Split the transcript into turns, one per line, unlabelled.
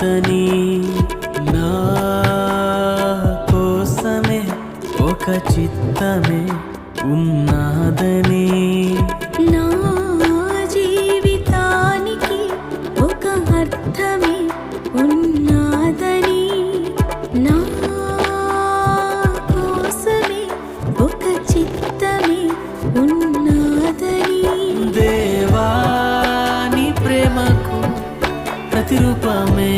ఉన్నాదని, నా కోసమే ఒక చిత్తమే ఉన్నాదని,
నా జీవితానికి ఒక అర్థమే ఉన్నాదని, నా కోసమే ఒక చిత్తమే ఉన్నాదని.
దేవా నీ ప్రేమకు ప్రతిరూపమే